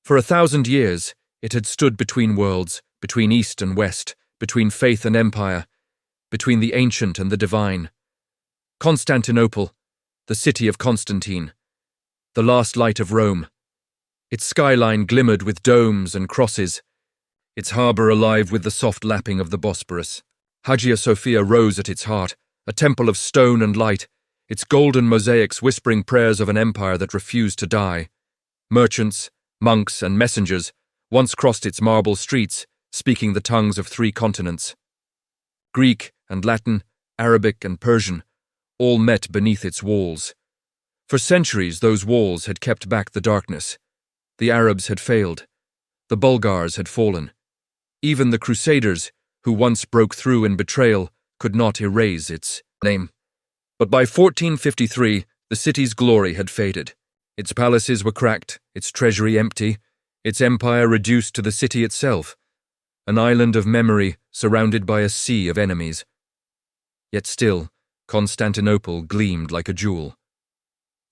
For 1,000 years, it had stood between worlds, between East and West, between faith and empire, between the ancient and the divine. Constantinople, the city of Constantine, the last light of Rome. Its skyline glimmered with domes and crosses, its harbour alive with the soft lapping of the Bosporus. Hagia Sophia rose at its heart, a temple of stone and light, its golden mosaics whispering prayers of an empire that refused to die. Merchants, monks, and messengers once crossed its marble streets, speaking the tongues of 3 continents. Greek and Latin, Arabic and Persian, all met beneath its walls. For centuries those walls had kept back the darkness. The Arabs had failed. The Bulgars had fallen. Even the Crusaders, who once broke through in betrayal, could not erase its name. But by 1453, the city's glory had faded. Its palaces were cracked, its treasury empty, its empire reduced to the city itself, an island of memory surrounded by a sea of enemies. Yet still, Constantinople gleamed like a jewel.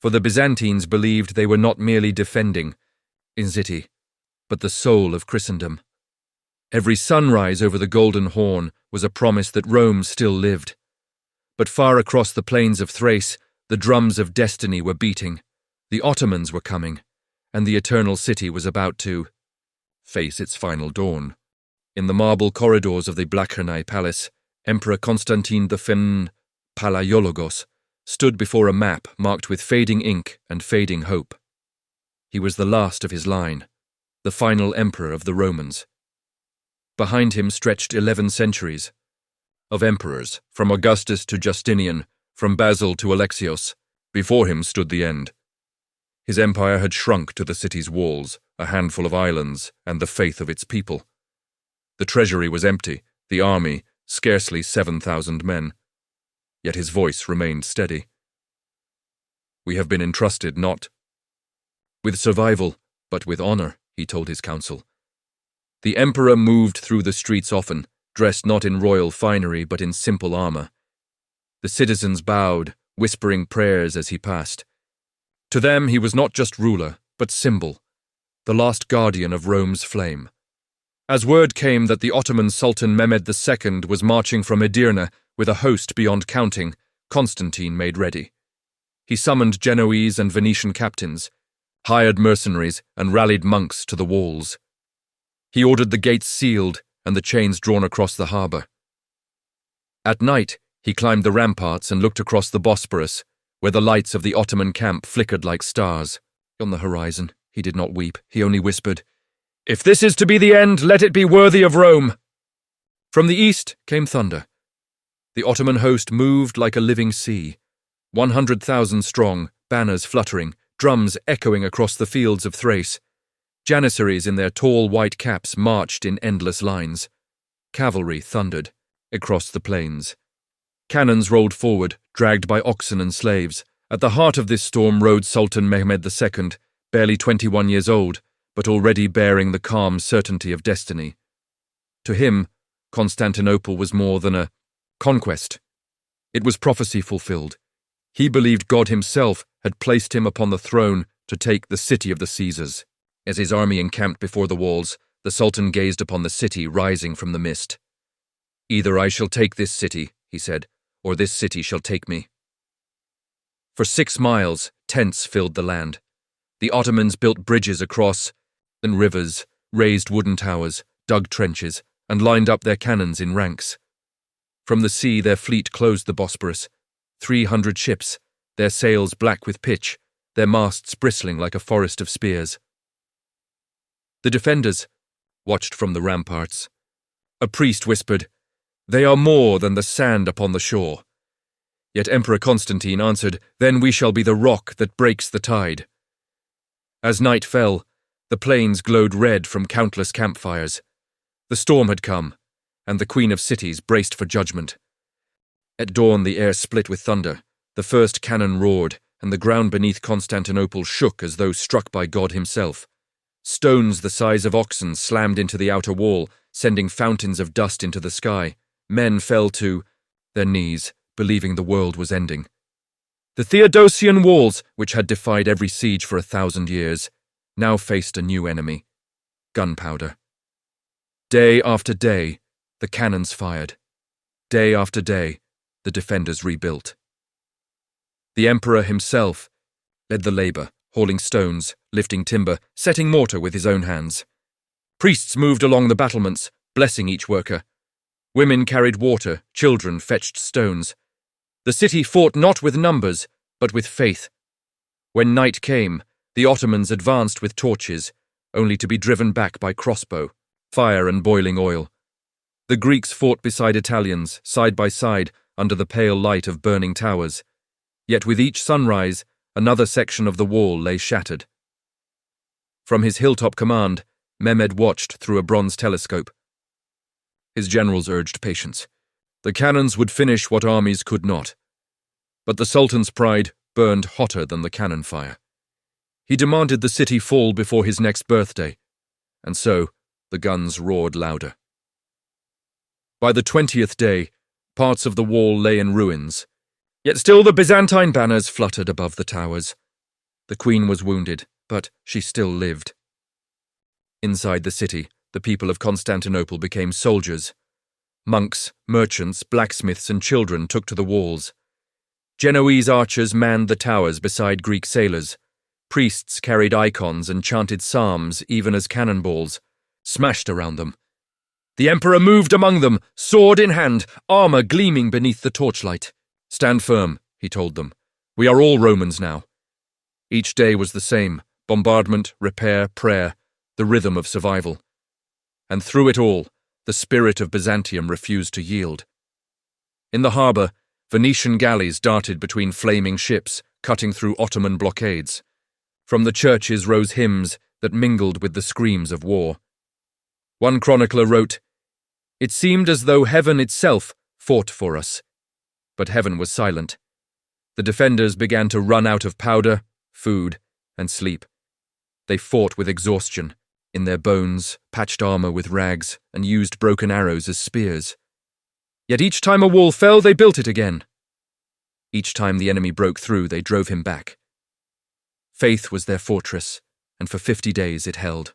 For the Byzantines believed they were not merely defending a city, but the soul of Christendom. Every sunrise over the Golden Horn was a promise that Rome still lived. But far across the plains of Thrace, the drums of destiny were beating. The Ottomans were coming, and the Eternal City was about to face its final dawn. In the marble corridors of the Blachernai Palace, Emperor Constantine V Palaiologos stood before a map marked with fading ink and fading hope. He was the last of his line, the final emperor of the Romans. Behind him stretched 11 centuries of emperors, from Augustus to Justinian, from Basil to Alexios. Before him stood the end. His empire had shrunk to the city's walls, a handful of islands, and the faith of its people. The treasury was empty, the army, scarcely 7,000 men. Yet his voice remained steady. We have been entrusted not with survival, but with honor, he told his council. The emperor moved through the streets often, dressed not in royal finery but in simple armor. The citizens bowed, whispering prayers as he passed. To them he was not just ruler, but symbol, the last guardian of Rome's flame. As word came that the Ottoman Sultan Mehmed II was marching from Edirne with a host beyond counting, Constantine made ready. He summoned Genoese and Venetian captains, hired mercenaries, and rallied monks to the walls. He ordered the gates sealed and the chains drawn across the harbour. At night, he climbed the ramparts and looked across the Bosporus, where the lights of the Ottoman camp flickered like stars. On the horizon, he did not weep, he only whispered, "If this is to be the end, let it be worthy of Rome." From the east came thunder. The Ottoman host moved like a living sea, 100,000 strong, banners fluttering, drums echoing across the fields of Thrace. Janissaries in their tall white caps marched in endless lines. Cavalry thundered across the plains. Cannons rolled forward, dragged by oxen and slaves. At the heart of this storm rode Sultan Mehmed II, barely 21 years old, but already bearing the calm certainty of destiny. To him, Constantinople was more than a conquest. It was prophecy fulfilled. He believed God himself had placed him upon the throne to take the city of the Caesars. As his army encamped before the walls, the Sultan gazed upon the city rising from the mist. "Either I shall take this city," he said, "or this city shall take me." For 6 miles, tents filled the land. The Ottomans built bridges across and rivers, raised wooden towers, dug trenches, and lined up their cannons in ranks. From the sea their fleet closed the Bosporus. 300 ships, their sails black with pitch, their masts bristling like a forest of spears. The defenders watched from the ramparts. A priest whispered, "They are more than the sand upon the shore." Yet Emperor Constantine answered, "Then we shall be the rock that breaks the tide." As night fell, the plains glowed red from countless campfires. The storm had come, and the Queen of Cities braced for judgment. At dawn the air split with thunder, the first cannon roared, and the ground beneath Constantinople shook as though struck by God himself. Stones the size of oxen slammed into the outer wall, sending fountains of dust into the sky. Men fell to their knees, believing the world was ending. The Theodosian walls, which had defied every siege for 1,000 years, now faced a new enemy: gunpowder. Day after day, the cannons fired. Day after day, the defenders rebuilt. The emperor himself led the labor, hauling stones, lifting timber, setting mortar with his own hands. Priests moved along the battlements, blessing each worker. Women carried water, children fetched stones. The city fought not with numbers, but with faith. When night came, the Ottomans advanced with torches, only to be driven back by crossbow, fire and boiling oil. The Greeks fought beside Italians, side by side, under the pale light of burning towers. Yet with each sunrise, another section of the wall lay shattered. From his hilltop command, Mehmed watched through a bronze telescope. His generals urged patience. The cannons would finish what armies could not. But the Sultan's pride burned hotter than the cannon fire. He demanded the city fall before his next birthday, and so the guns roared louder. By the 20th day, parts of the wall lay in ruins, yet still the Byzantine banners fluttered above the towers. The queen was wounded, but she still lived. Inside the city, the people of Constantinople became soldiers. Monks, merchants, blacksmiths, and children took to the walls. Genoese archers manned the towers beside Greek sailors. Priests carried icons and chanted psalms even as cannonballs smashed around them. The emperor moved among them, sword in hand, armor gleaming beneath the torchlight. "Stand firm," he told them. "We are all Romans now." Each day was the same: bombardment, repair, prayer, the rhythm of survival. And through it all, the spirit of Byzantium refused to yield. In the harbour, Venetian galleys darted between flaming ships, cutting through Ottoman blockades. From the churches rose hymns that mingled with the screams of war. One chronicler wrote, "It seemed as though heaven itself fought for us." But heaven was silent. The defenders began to run out of powder, food, and sleep. They fought with exhaustion, in their bones, patched armor with rags, and used broken arrows as spears. Yet each time a wall fell, they built it again. Each time the enemy broke through, they drove him back. Faith was their fortress, and for 50 days it held.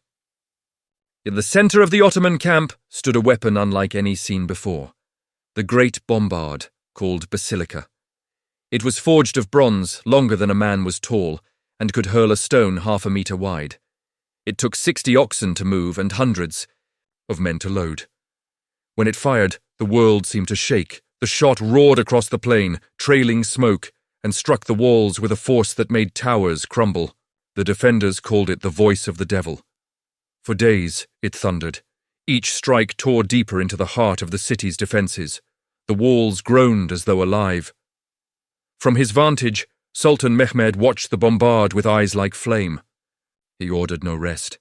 In the center of the Ottoman camp stood a weapon unlike any seen before, the great bombard, called basilica. It was forged of bronze, longer than a man was tall, and could hurl a stone 1/2 meter wide. It took 60 oxen to move and hundreds of men to load. When it fired, the world seemed to shake. The shot roared across the plain, trailing smoke, and struck the walls with a force that made towers crumble. The defenders called it the voice of the devil. For days, it thundered. Each strike tore deeper into the heart of the city's defenses. The walls groaned as though alive. From his vantage, Sultan Mehmed watched the bombard with eyes like flame. He ordered no rest.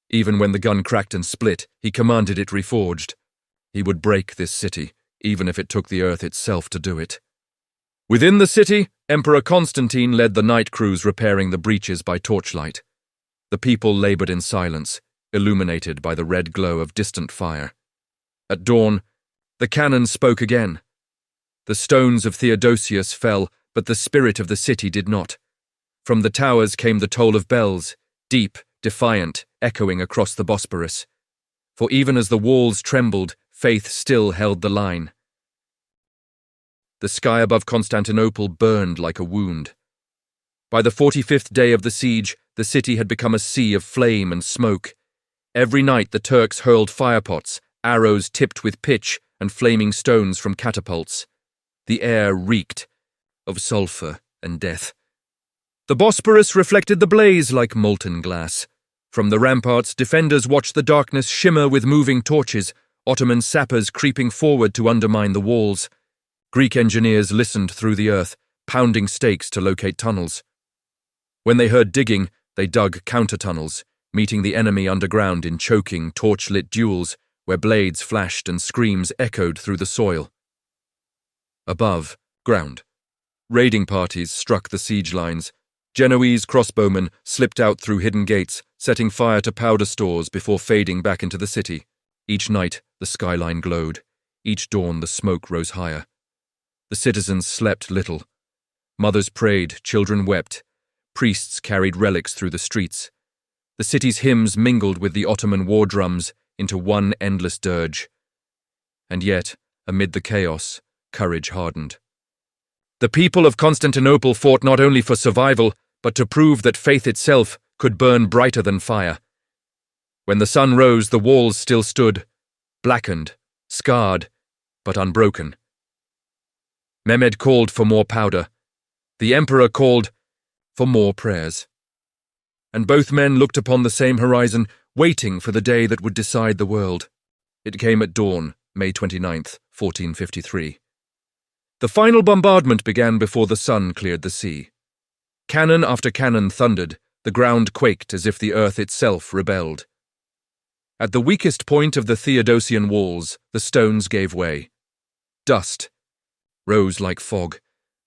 Even when the gun cracked and split, he commanded it reforged. He would break this city, even if it took the earth itself to do it. Within the city, Emperor Constantine led the night crews repairing the breaches by torchlight. The people labored in silence, illuminated by the red glow of distant fire. At dawn, the cannon spoke again. The stones of Theodosius fell, but the spirit of the city did not. From the towers came the toll of bells, deep, defiant, echoing across the Bosporus. For even as the walls trembled, faith still held the line. The sky above Constantinople burned like a wound. By the 45th day of the siege, the city had become a sea of flame and smoke. Every night the Turks hurled firepots, arrows tipped with pitch, and flaming stones from catapults. The air reeked of sulphur and death. The Bosporus reflected the blaze like molten glass. From the ramparts, defenders watched the darkness shimmer with moving torches, Ottoman sappers creeping forward to undermine the walls. Greek engineers listened through the earth, pounding stakes to locate tunnels. When they heard digging, they dug counter-tunnels, meeting the enemy underground in choking, torch-lit duels where blades flashed and screams echoed through the soil. Above, ground. Raiding parties struck the siege lines. Genoese crossbowmen slipped out through hidden gates, setting fire to powder stores before fading back into the city. Each night, the skyline glowed. Each dawn, the smoke rose higher. The citizens slept little. Mothers prayed, children wept. Priests carried relics through the streets. The city's hymns mingled with the Ottoman war drums into one endless dirge. And yet, amid the chaos, courage hardened. The people of Constantinople fought not only for survival, but to prove that faith itself could burn brighter than fire. When the sun rose, the walls still stood, blackened, scarred, but unbroken. Mehmed called for more powder. The emperor called for more prayers. And both men looked upon the same horizon, waiting for the day that would decide the world. It came at dawn, May 29th, 1453. The final bombardment began before the sun cleared the sea. Cannon after cannon thundered, the ground quaked as if the earth itself rebelled. At the weakest point of the Theodosian walls, the stones gave way. Dust rose like fog.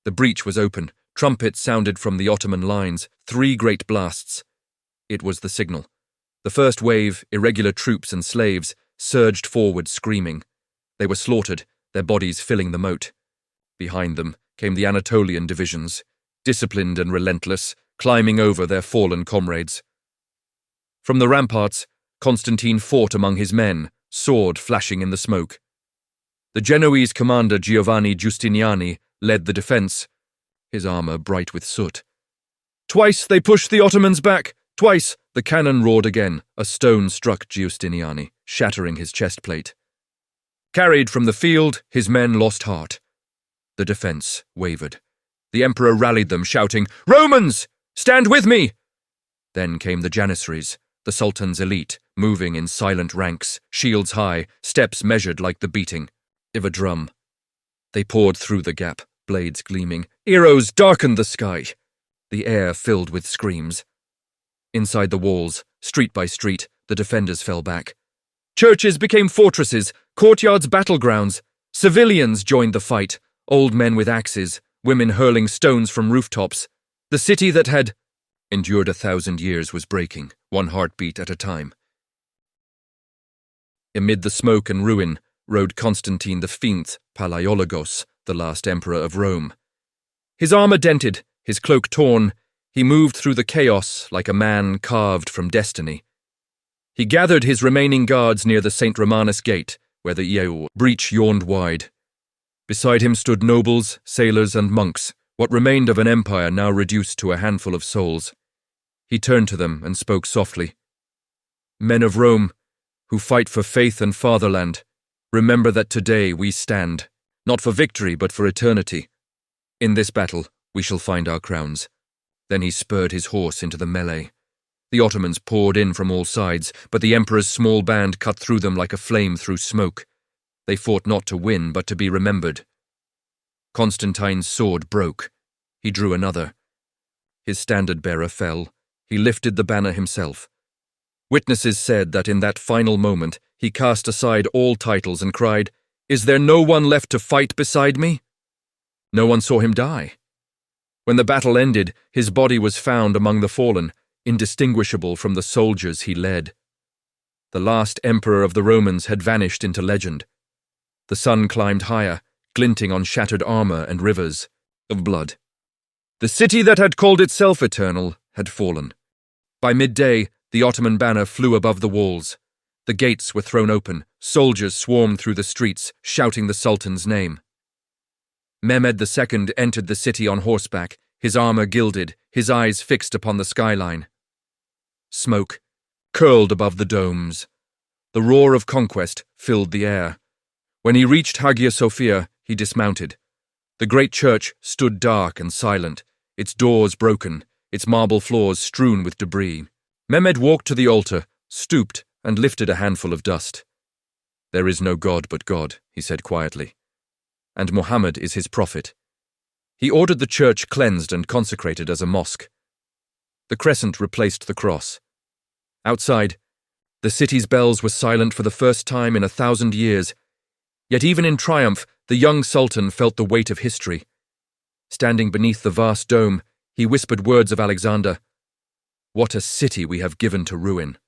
The breach was open. Trumpets sounded from the Ottoman lines, 3 great blasts. It was the signal. The first wave, irregular troops and slaves, surged forward screaming. They were slaughtered, their bodies filling the moat. Behind them came the Anatolian divisions, disciplined and relentless, climbing over their fallen comrades. From the ramparts, Constantine fought among his men, sword flashing in the smoke. The Genoese commander Giovanni Giustiniani led the defense, his armor bright with soot. Twice they pushed the Ottomans back. Twice the cannon roared again. A stone struck Giustiniani, shattering his chest plate. Carried from the field, his men lost heart. The defense wavered. The emperor rallied them, shouting, "Romans, stand with me!" Then came the Janissaries, the Sultan's elite, moving in silent ranks, shields high, steps measured like the beating of a drum. They poured through the gap, blades gleaming. Arrows darkened the sky. The air filled with screams. Inside the walls, street by street, the defenders fell back. Churches became fortresses, courtyards battlegrounds. Civilians joined the fight, old men with axes, women hurling stones from rooftops. The city that had endured 1,000 years was breaking, one heartbeat at a time. Amid the smoke and ruin rode Constantine V, Palaiologos, the last emperor of Rome. His armor dented, his cloak torn, he moved through the chaos like a man carved from destiny. He gathered his remaining guards near the St. Romanus Gate, where the breach yawned wide. Beside him stood nobles, sailors, and monks, what remained of an empire now reduced to a handful of souls. He turned to them and spoke softly. Men of Rome, who fight for faith and fatherland, remember that today we stand, not for victory but for eternity. In this battle, we shall find our crowns. Then he spurred his horse into the melee. The Ottomans poured in from all sides, but the emperor's small band cut through them like a flame through smoke. They fought not to win, but to be remembered. Constantine's sword broke. He drew another. His standard-bearer fell. He lifted the banner himself. Witnesses said that in that final moment he cast aside all titles and cried, "Is there no one left to fight beside me?" No one saw him die. When the battle ended, his body was found among the fallen, indistinguishable from the soldiers he led. The last emperor of the Romans had vanished into legend. The sun climbed higher, glinting on shattered armor and rivers of blood. The city that had called itself eternal had fallen. By midday, the Ottoman banner flew above the walls. The gates were thrown open, soldiers swarmed through the streets, shouting the Sultan's name. Mehmed II entered the city on horseback, his armor gilded, his eyes fixed upon the skyline. Smoke curled above the domes. The roar of conquest filled the air. When he reached Hagia Sophia, he dismounted. The great church stood dark and silent, its doors broken, its marble floors strewn with debris. Mehmed walked to the altar, stooped, and lifted a handful of dust. "There is no God but God," he said quietly, "and Muhammad is his prophet." He ordered the church cleansed and consecrated as a mosque. The crescent replaced the cross. Outside, the city's bells were silent for the first time in 1,000 years, yet even in triumph, the young sultan felt the weight of history. Standing beneath the vast dome, he whispered words of Alexander. "What a city we have given to ruin."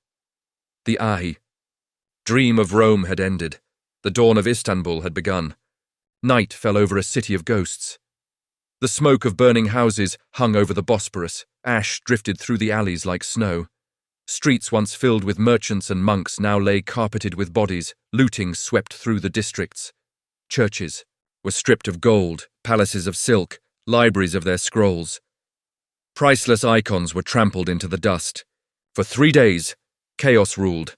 The Ahi. Dream of Rome had ended. The dawn of Istanbul had begun. Night fell over a city of ghosts. The smoke of burning houses hung over the Bosporus. Ash drifted through the alleys like snow. Streets once filled with merchants and monks now lay carpeted with bodies, looting swept through the districts. Churches were stripped of gold, palaces of silk, libraries of their scrolls. Priceless icons were trampled into the dust. For 3 days, chaos ruled.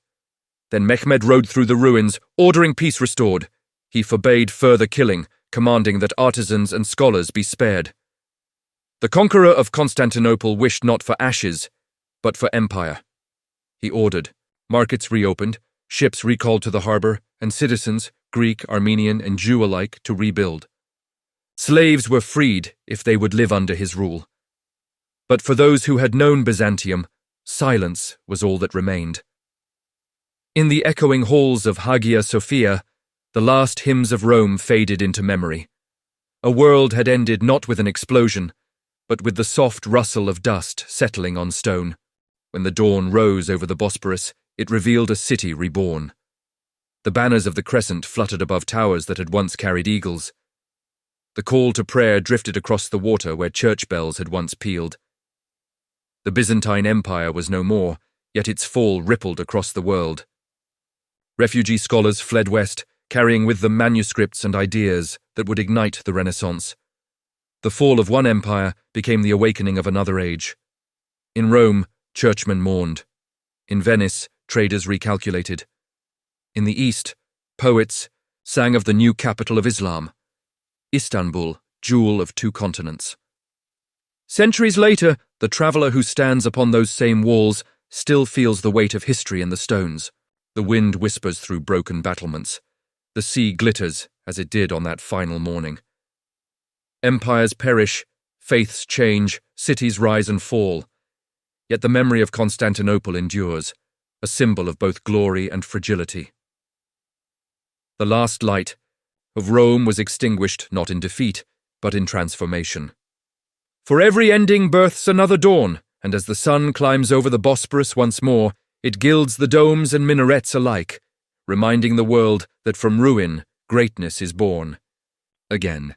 Then Mehmed rode through the ruins, ordering peace restored. He forbade further killing, commanding that artisans and scholars be spared. The conqueror of Constantinople wished not for ashes, but for empire. He ordered markets reopened, ships recalled to the harbor, and citizens, Greek, Armenian, and Jew alike, to rebuild. Slaves were freed if they would live under his rule. But for those who had known Byzantium, silence was all that remained. In the echoing halls of Hagia Sophia, the last hymns of Rome faded into memory. A world had ended not with an explosion, but with the soft rustle of dust settling on stone. When the dawn rose over the Bosporus, it revealed a city reborn. The banners of the crescent fluttered above towers that had once carried eagles. The call to prayer drifted across the water where church bells had once pealed. The Byzantine Empire was no more, yet its fall rippled across the world. Refugee scholars fled west, carrying with them manuscripts and ideas that would ignite the Renaissance. The fall of one empire became the awakening of another age. In Rome, churchmen mourned. In Venice, traders recalculated. In the East, poets sang of the new capital of Islam, Istanbul, jewel of 2 continents. Centuries later, the traveler who stands upon those same walls still feels the weight of history in the stones. The wind whispers through broken battlements. The sea glitters as it did on that final morning. Empires perish, faiths change, cities rise and fall. Yet the memory of Constantinople endures, a symbol of both glory and fragility. The last light of Rome was extinguished not in defeat, but in transformation. For every ending births another dawn, and as the sun climbs over the Bosporus once more, it gilds the domes and minarets alike, reminding the world that from ruin, greatness is born. Again.